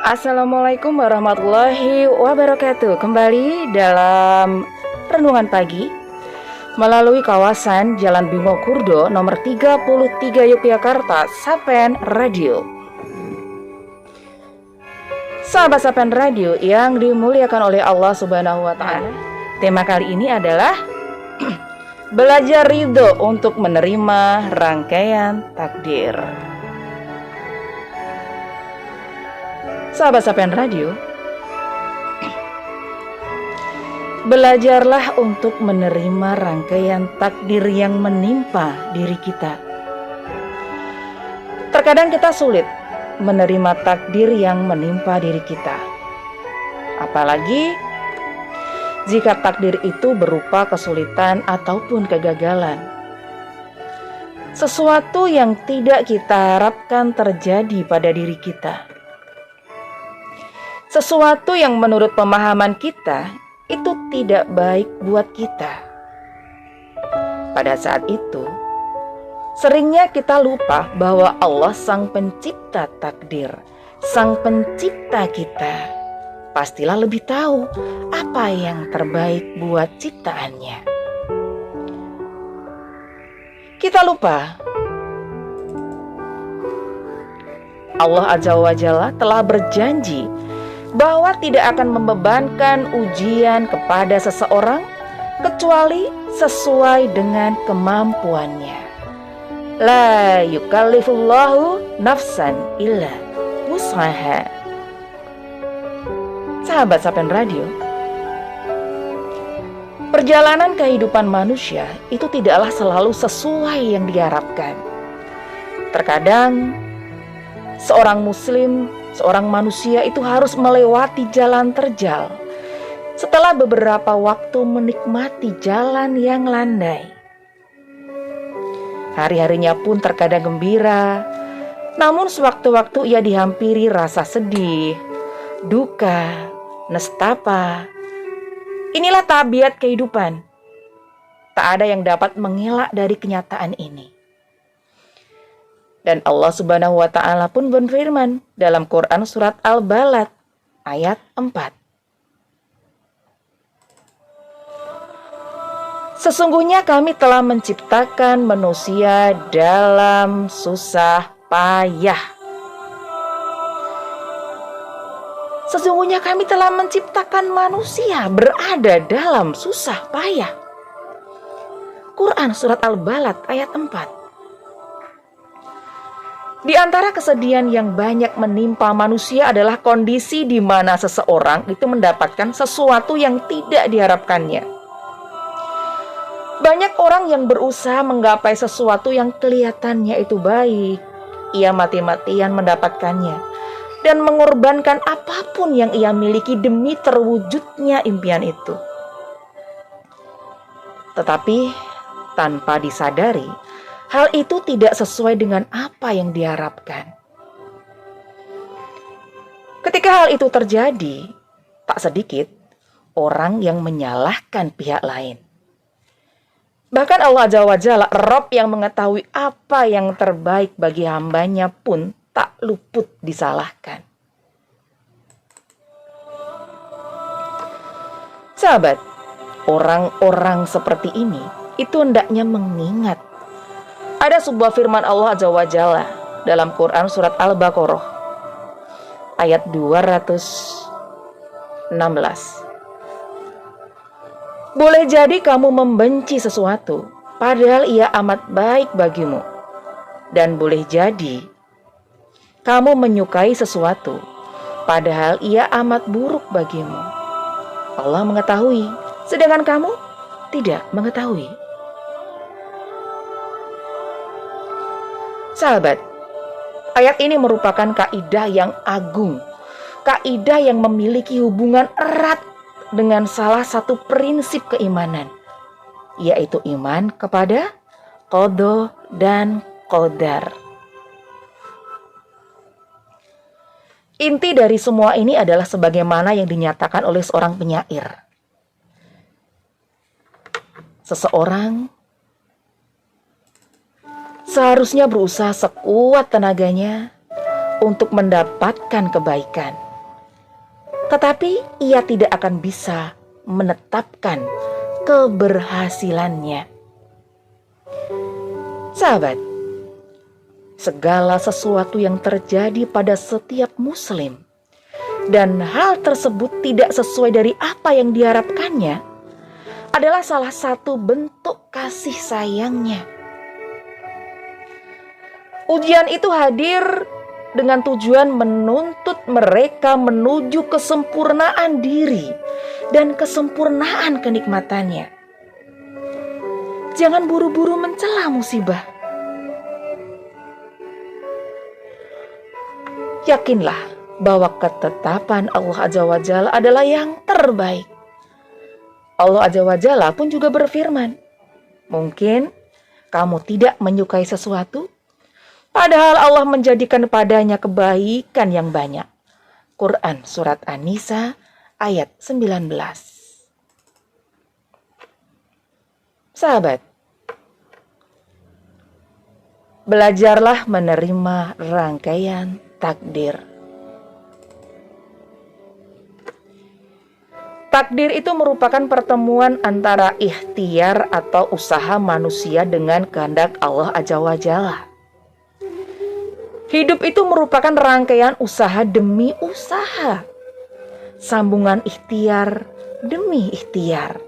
Assalamualaikum warahmatullahi wabarakatuh. Kembali dalam Renungan Pagi melalui kawasan Jalan Bimo Kurdo nomor 33 Yogyakarta, Sapen Radio. Sahabat Sapen Radio yang dimuliakan oleh Allah Subhanahu wa Ta'ala, tema kali ini adalah belajar ridho untuk menerima rangkaian takdir. Sahabat Sapen Radio, belajarlah untuk menerima rangkaian takdir yang menimpa diri kita. Terkadang kita sulit menerima takdir yang menimpa diri kita, apalagi jika takdir itu berupa kesulitan ataupun kegagalan. Sesuatu yang tidak kita harapkan terjadi pada diri kita. Sesuatu yang menurut pemahaman kita itu tidak baik buat kita. Pada saat itu, seringnya kita lupa bahwa Allah Sang Pencipta takdir, Sang Pencipta kita, pastilah lebih tahu apa yang terbaik buat ciptaannya. Kita lupa Allah Azza wa Jalla telah berjanji bahwa tidak akan membebankan ujian kepada seseorang kecuali sesuai dengan kemampuannya. La yukallifullahu nafsan illa wus'aha. Sahabat Sapen Radio, perjalanan kehidupan manusia itu tidaklah selalu sesuai yang diharapkan. Terkadang seorang muslim, seorang manusia itu harus melewati jalan terjal setelah beberapa waktu menikmati jalan yang landai. Hari-harinya pun terkadang gembira, namun sewaktu-waktu ia dihampiri rasa sedih, duka, nestapa. Inilah tabiat kehidupan. Tak ada yang dapat mengelak dari kenyataan ini. Dan Allah Subhanahu wa Ta'ala pun berfirman dalam Quran surat Al-Balad ayat 4. Sesungguhnya kami telah menciptakan manusia dalam susah payah. Sesungguhnya kami telah menciptakan manusia berada dalam susah payah. Quran surat Al-Balad ayat 4. Di antara kesedihan yang banyak menimpa manusia adalah kondisi di mana seseorang itu mendapatkan sesuatu yang tidak diharapkannya. Banyak orang yang berusaha menggapai sesuatu yang kelihatannya itu baik. Ia mati-matian mendapatkannya dan mengorbankan apapun yang ia miliki demi terwujudnya impian itu. Tetapi tanpa disadari, hal itu tidak sesuai dengan apa yang diharapkan. Ketika hal itu terjadi, tak sedikit orang yang menyalahkan pihak lain. Bahkan Allah Azza wa Jalla, Rabb yang mengetahui apa yang terbaik bagi hambanya pun tak luput disalahkan. Sahabat, orang-orang seperti ini itu hendaknya mengingat ada sebuah firman Allah Azza wa Jalla dalam Quran surat Al-Baqarah ayat 216. Boleh jadi kamu membenci sesuatu padahal ia amat baik bagimu, dan boleh jadi kamu menyukai sesuatu padahal ia amat buruk bagimu. Allah mengetahui, sedangkan kamu tidak mengetahui. Sahabat, ayat ini merupakan kaidah yang agung, kaidah yang memiliki hubungan erat dengan salah satu prinsip keimanan, yaitu iman kepada qada dan qadar. Inti dari semua ini adalah sebagaimana yang dinyatakan oleh seorang penyair. Seseorang seharusnya berusaha sekuat tenaganya untuk mendapatkan kebaikan. Tetapi ia tidak akan bisa menetapkan keberhasilannya. Sahabat, segala sesuatu yang terjadi pada setiap muslim dan hal tersebut tidak sesuai dari apa yang diharapkannya adalah salah satu bentuk kasih sayangnya. Ujian itu hadir dengan tujuan menuntut mereka menuju kesempurnaan diri dan kesempurnaan kenikmatannya. Jangan buru-buru mencela musibah. Yakinlah bahwa ketetapan Allah Azza wa Jalla adalah yang terbaik. Allah Azza wa Jalla pun juga berfirman, mungkin kamu tidak menyukai sesuatu, padahal Allah menjadikan padanya kebaikan yang banyak. Quran Surat An-Nisa ayat 19. Sahabat, belajarlah menerima rangkaian takdir. Takdir itu merupakan pertemuan antara ikhtiar atau usaha manusia dengan kehendak Allah Azza wa Jalla. Hidup itu merupakan rangkaian usaha demi usaha, sambungan ikhtiar demi ikhtiar.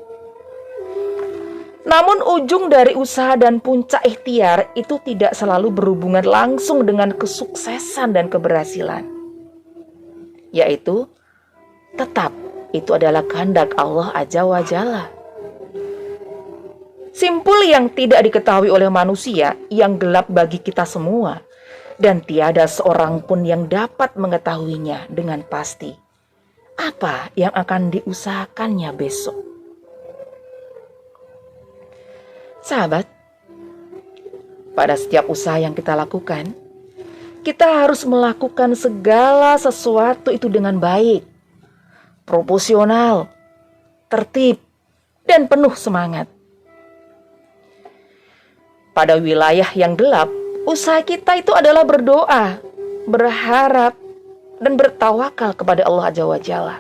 Namun ujung dari usaha dan puncak ikhtiar itu tidak selalu berhubungan langsung dengan kesuksesan dan keberhasilan. Yaitu tetap itu adalah kehendak Allah Azza wa Jalla. Simpul yang tidak diketahui oleh manusia, yang gelap bagi kita semua, dan tiada seorang pun yang dapat mengetahuinya dengan pasti. Apa yang akan diusahakannya besok? Sahabat, pada setiap usaha yang kita lakukan, kita harus melakukan segala sesuatu itu dengan baik, proporsional, tertib, dan penuh semangat. Pada wilayah yang gelap, usaha kita itu adalah berdoa, berharap, dan bertawakal kepada Allah Azza wa Jalla.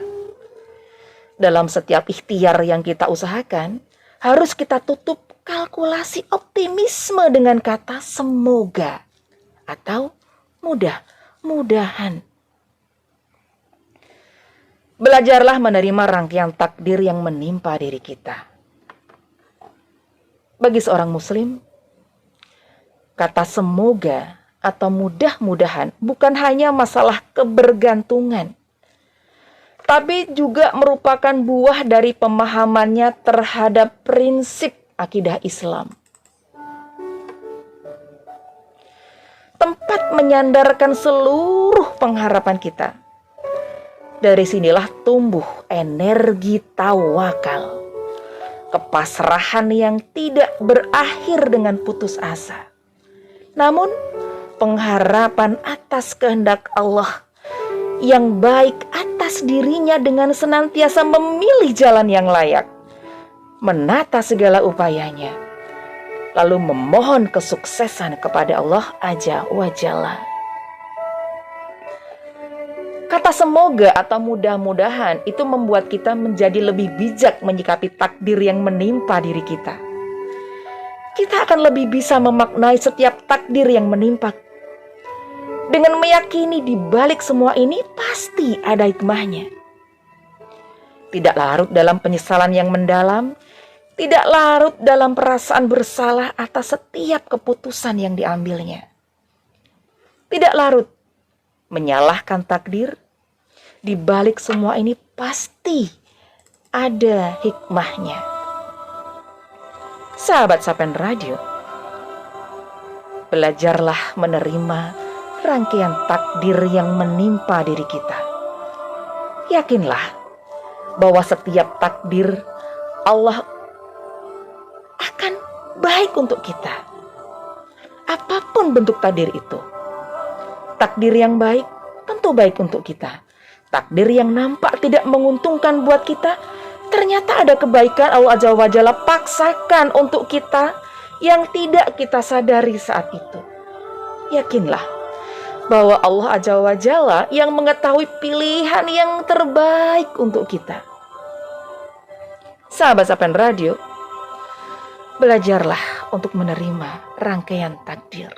Dalam setiap ikhtiar yang kita usahakan, harus kita tutup kalkulasi optimisme dengan kata semoga atau mudah-mudahan. Belajarlah menerima rangkaian takdir yang menimpa diri kita. Bagi seorang muslim, kata semoga atau mudah-mudahan bukan hanya masalah kebergantungan, tapi juga merupakan buah dari pemahamannya terhadap prinsip akidah Islam. Tempat menyandarkan seluruh pengharapan kita. Dari sinilah tumbuh energi tawakal, kepasrahan yang tidak berakhir dengan putus asa. Namun, pengharapan atas kehendak Allah yang baik atas dirinya dengan senantiasa memilih jalan yang layak, menata segala upayanya, lalu memohon kesuksesan kepada Allah Azza wa Jalla. Kata semoga atau mudah-mudahan itu membuat kita menjadi lebih bijak menyikapi takdir yang menimpa diri kita. Kita akan lebih bisa memaknai setiap takdir yang menimpa. Dengan meyakini di balik semua ini pasti ada hikmahnya. Tidak larut dalam penyesalan yang mendalam, tidak larut dalam perasaan bersalah atas setiap keputusan yang diambilnya. Tidak larut menyalahkan takdir. Di balik semua ini pasti ada hikmahnya. Sahabat Sapen Radio, belajarlah menerima rangkaian takdir yang menimpa diri kita. Yakinlah bahwa setiap takdir Allah akan baik untuk kita. Apapun bentuk takdir itu. Takdir yang baik tentu baik untuk kita. Takdir yang nampak tidak menguntungkan buat kita, ternyata ada kebaikan Allah Azza wa Jalla paksakan untuk kita yang tidak kita sadari saat itu. Yakinlah bahwa Allah Azza wa Jalla yang mengetahui pilihan yang terbaik untuk kita. Sahabat Sapen Radio, belajarlah untuk menerima rangkaian takdir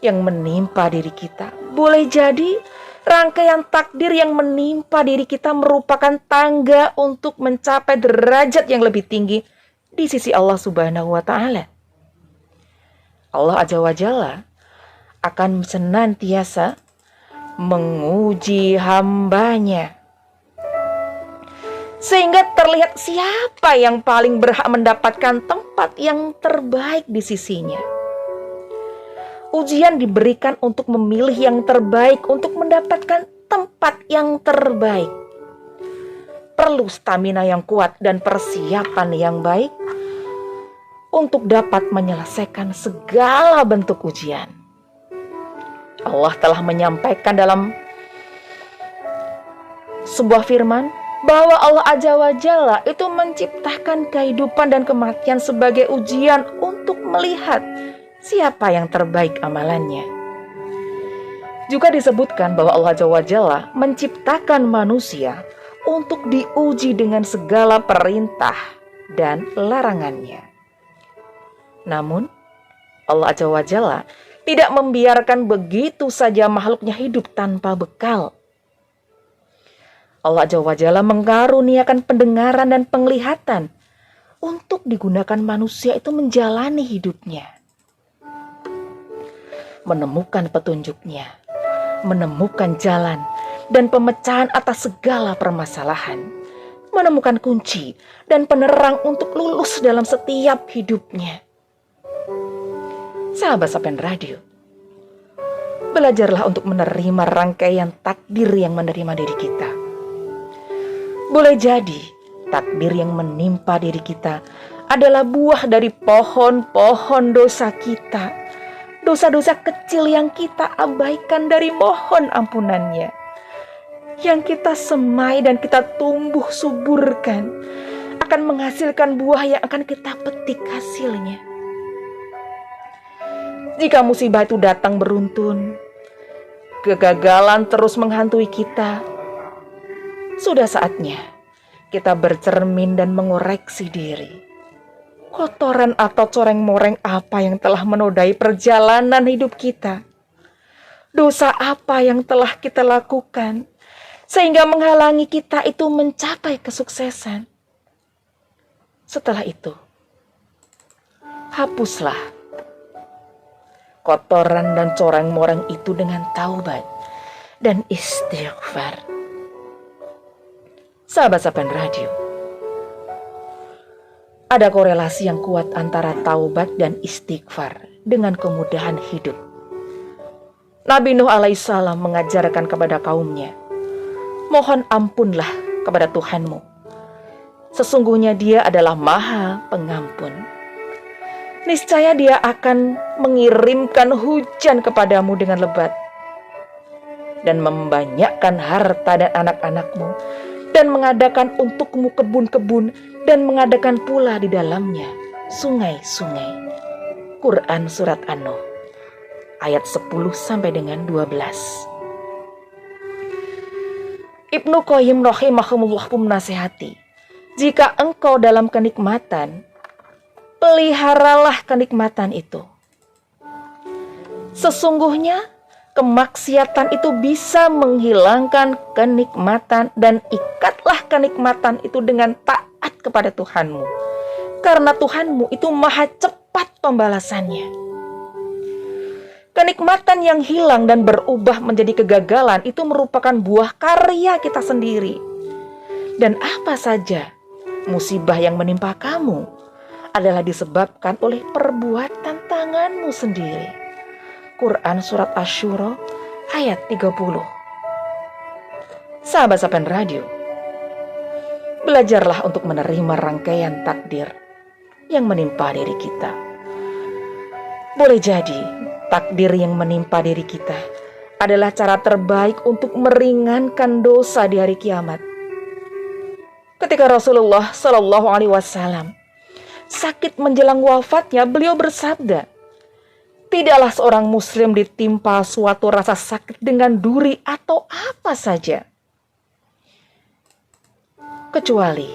yang menimpa diri kita. Boleh jadi rangkaian takdir yang menimpa diri kita merupakan tangga untuk mencapai derajat yang lebih tinggi di sisi Allah Subhanahu wa Ta'ala. Allah Azza wa Jalla akan senantiasa menguji hambanya, sehingga terlihat siapa yang paling berhak mendapatkan tempat yang terbaik di sisinya. Ujian diberikan untuk memilih yang terbaik, untuk mendapatkan tempat yang terbaik. Perlu stamina yang kuat dan persiapan yang baik untuk dapat menyelesaikan segala bentuk ujian. Allah telah menyampaikan dalam sebuah firman bahwa Allah Azza wa Jalla itu menciptakan kehidupan dan kematian sebagai ujian untuk melihat siapa yang terbaik amalannya. Juga disebutkan bahwa Allah Azza wa Jalla menciptakan manusia untuk diuji dengan segala perintah dan larangannya. Namun Allah Azza wa Jalla tidak membiarkan begitu saja makhluknya hidup tanpa bekal. Allah Azza wa Jalla mengaruniakan pendengaran dan penglihatan untuk digunakan manusia itu menjalani hidupnya, menemukan petunjuknya, menemukan jalan dan pemecahan atas segala permasalahan, menemukan kunci dan penerang untuk lulus dalam setiap hidupnya. Sahabat Sapen Radio, belajarlah untuk menerima rangkaian takdir yang menerima diri kita. Boleh jadi takdir yang menimpa diri kita adalah buah dari pohon-pohon dosa kita, dosa-dosa kecil yang kita abaikan dari mohon ampunannya, yang kita semai dan kita tumbuh suburkan, akan menghasilkan buah yang akan kita petik hasilnya. Jika musibah itu datang beruntun, kegagalan terus menghantui kita, sudah saatnya kita bercermin dan mengoreksi diri. Kotoran atau coreng-moreng apa yang telah menodai perjalanan hidup kita? Dosa apa yang telah kita lakukan sehingga menghalangi kita itu mencapai kesuksesan? Setelah itu, hapuslah kotoran dan coreng-moreng itu dengan taubat dan istighfar. Sahabat Sapen Radio, ada korelasi yang kuat antara taubat dan istighfar dengan kemudahan hidup. Nabi Nuh alaihissalam mengajarkan kepada kaumnya, mohon ampunlah kepada Tuhanmu. Sesungguhnya Dia adalah Maha Pengampun. Niscaya Dia akan mengirimkan hujan kepadamu dengan lebat dan membanyakkan harta dan anak-anakmu, dan mengadakan untukmu kebun-kebun, dan mengadakan pula di dalamnya sungai-sungai. Quran Surat An-Nuh ayat 10 sampai dengan 12. Ibnu Qayyim rahimahullah pun menasihati, jika engkau dalam kenikmatan, peliharalah kenikmatan itu. Sesungguhnya kemaksiatan itu bisa menghilangkan kenikmatan, dan ikatlah kenikmatan itu dengan taat kepada Tuhanmu, karena Tuhanmu itu maha cepat pembalasannya. Kenikmatan yang hilang dan berubah menjadi kegagalan itu merupakan buah karya kita sendiri. Dan apa saja musibah yang menimpa kamu adalah disebabkan oleh perbuatan tanganmu sendiri. Quran Surat Asy-Syura ayat 30. Sahabat Sapen Radio, belajarlah untuk menerima rangkaian takdir yang menimpa diri kita. Boleh jadi takdir yang menimpa diri kita adalah cara terbaik untuk meringankan dosa di hari kiamat. Ketika Rasulullah Shallallahu Alaihi Wasallam sakit menjelang wafatnya, beliau bersabda, Tidaklah seorang muslim ditimpa suatu rasa sakit dengan duri atau apa saja, kecuali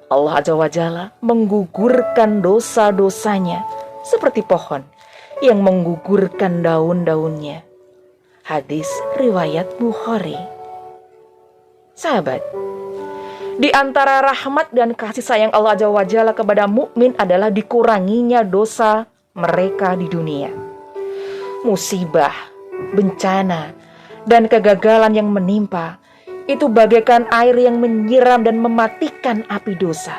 Allah Azza wa Jalla menggugurkan dosa-dosanya seperti pohon yang menggugurkan daun-daunnya. Hadis riwayat Bukhari. Sahabat, di antara rahmat dan kasih sayang Allah Azza wa Jalla kepada mukmin adalah dikuranginya dosa mereka di dunia. Musibah, bencana, dan kegagalan yang menimpa itu bagaikan air yang menyiram dan mematikan api dosa.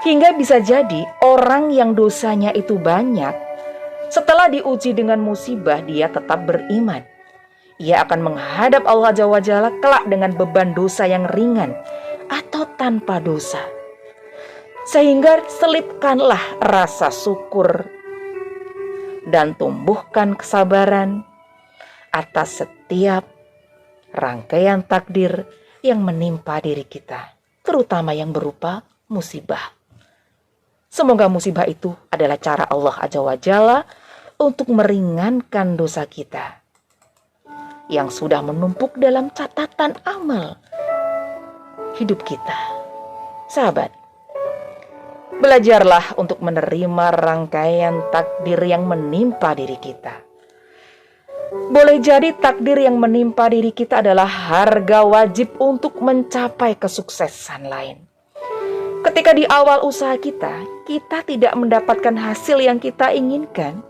Hingga bisa jadi orang yang dosanya itu banyak, setelah diuji dengan musibah dia tetap beriman. Ia akan menghadap Allah Azza wa Jalla kelak dengan beban dosa yang ringan atau tanpa dosa. Sehingga selipkanlah rasa syukur dan tumbuhkan kesabaran atas setiap rangkaian takdir yang menimpa diri kita, terutama yang berupa musibah. Semoga musibah itu adalah cara Allah Azza wa Jalla untuk meringankan dosa kita yang sudah menumpuk dalam catatan amal hidup kita. Sahabat, belajarlah untuk menerima rangkaian takdir yang menimpa diri kita. Boleh jadi takdir yang menimpa diri kita adalah harga wajib untuk mencapai kesuksesan lain. Ketika di awal usaha kita tidak mendapatkan hasil yang kita inginkan,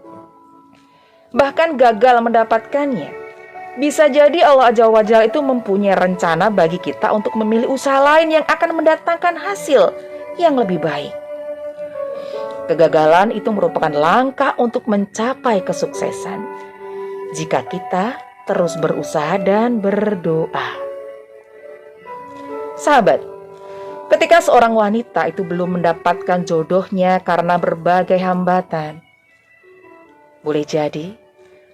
bahkan gagal mendapatkannya, bisa jadi Allah Azza wa Jalla itu mempunyai rencana bagi kita untuk memilih usaha lain yang akan mendatangkan hasil yang lebih baik. Kegagalan itu merupakan langkah untuk mencapai kesuksesan jika kita terus berusaha dan berdoa. Sahabat, ketika seorang wanita itu belum mendapatkan jodohnya karena berbagai hambatan, boleh jadi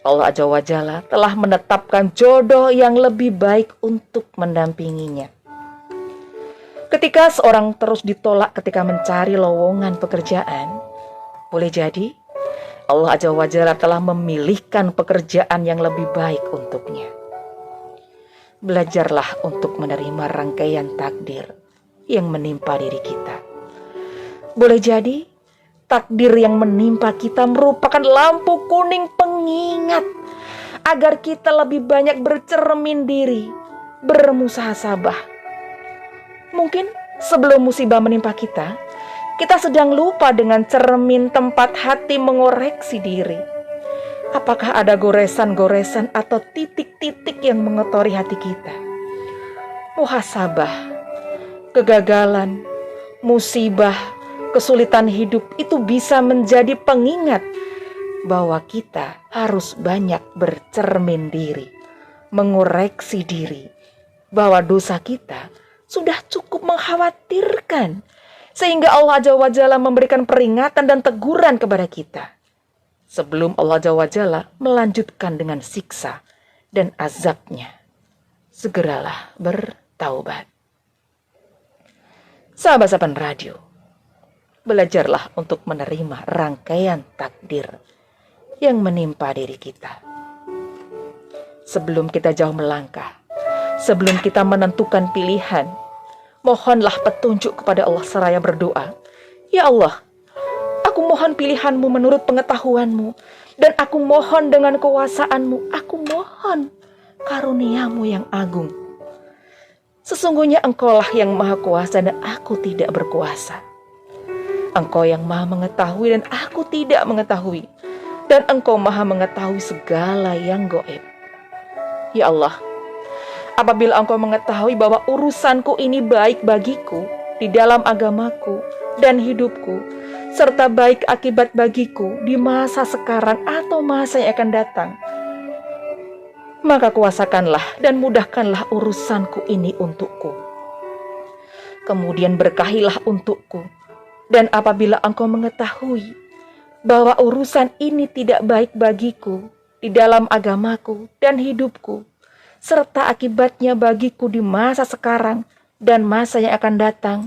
Allah Azza wa Jalla telah menetapkan jodoh yang lebih baik untuk mendampinginya. Ketika seorang terus ditolak ketika mencari lowongan pekerjaan, boleh jadi Allah Azza wa Jalla telah memilihkan pekerjaan yang lebih baik untuknya. Belajarlah untuk menerima rangkaian takdir yang menimpa diri kita. Boleh jadi takdir yang menimpa kita merupakan lampu kuning pengingat agar kita lebih banyak bercermin diri, bermuhasabah. Mungkin sebelum musibah menimpa kita sedang lupa dengan cermin tempat hati mengoreksi diri. Apakah ada goresan-goresan atau titik-titik yang mengotori hati kita? Muhasabah, kegagalan, musibah, kesulitan hidup itu bisa menjadi pengingat bahwa kita harus banyak bercermin diri, mengoreksi diri, bahwa dosa kita sudah cukup mengkhawatirkan, sehingga Allah Azza wa Jalla memberikan peringatan dan teguran kepada kita sebelum Allah Azza wa Jalla melanjutkan dengan siksa dan azabnya. Segeralah bertaubat. Sahabat Sapan Radio, belajarlah untuk menerima rangkaian takdir yang menimpa diri kita. Sebelum kita jauh melangkah, sebelum kita menentukan pilihan, mohonlah petunjuk kepada Allah seraya berdoa. Ya Allah, aku mohon pilihan-Mu menurut pengetahuan-Mu, dan aku mohon dengan kuasa-Mu, aku mohon karunia-Mu yang agung. Sesungguhnya Engkaulah yang maha kuasa dan aku tidak berkuasa. Engkau yang maha mengetahui dan aku tidak mengetahui, dan Engkau maha mengetahui segala yang gaib. Ya Allah, apabila Engkau mengetahui bahwa urusanku ini baik bagiku di dalam agamaku dan hidupku, serta baik akibat bagiku di masa sekarang atau masa yang akan datang, maka kuasakanlah dan mudahkanlah urusanku ini untukku. Kemudian berkahilah untukku, dan apabila Engkau mengetahui bahwa urusan ini tidak baik bagiku di dalam agamaku dan hidupku, serta akibatnya bagiku di masa sekarang dan masa yang akan datang,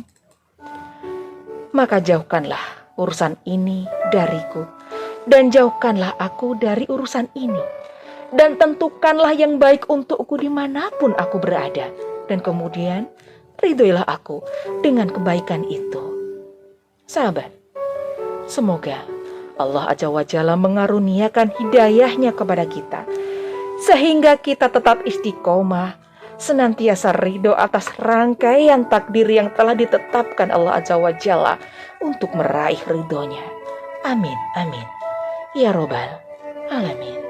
maka jauhkanlah urusan ini dariku dan jauhkanlah aku dari urusan ini. Dan tentukanlah yang baik untukku dimanapun aku berada. Dan kemudian ridhoilah aku dengan kebaikan itu. Sahabat, semoga Allah Azza wa Jalla mengaruniakan hidayahnya kepada kita, sehingga kita tetap istiqomah, senantiasa ridho atas rangkaian takdir yang telah ditetapkan Allah Azza wa Jalla untuk meraih ridhonya. Amin, amin. Ya Robbal Alamin.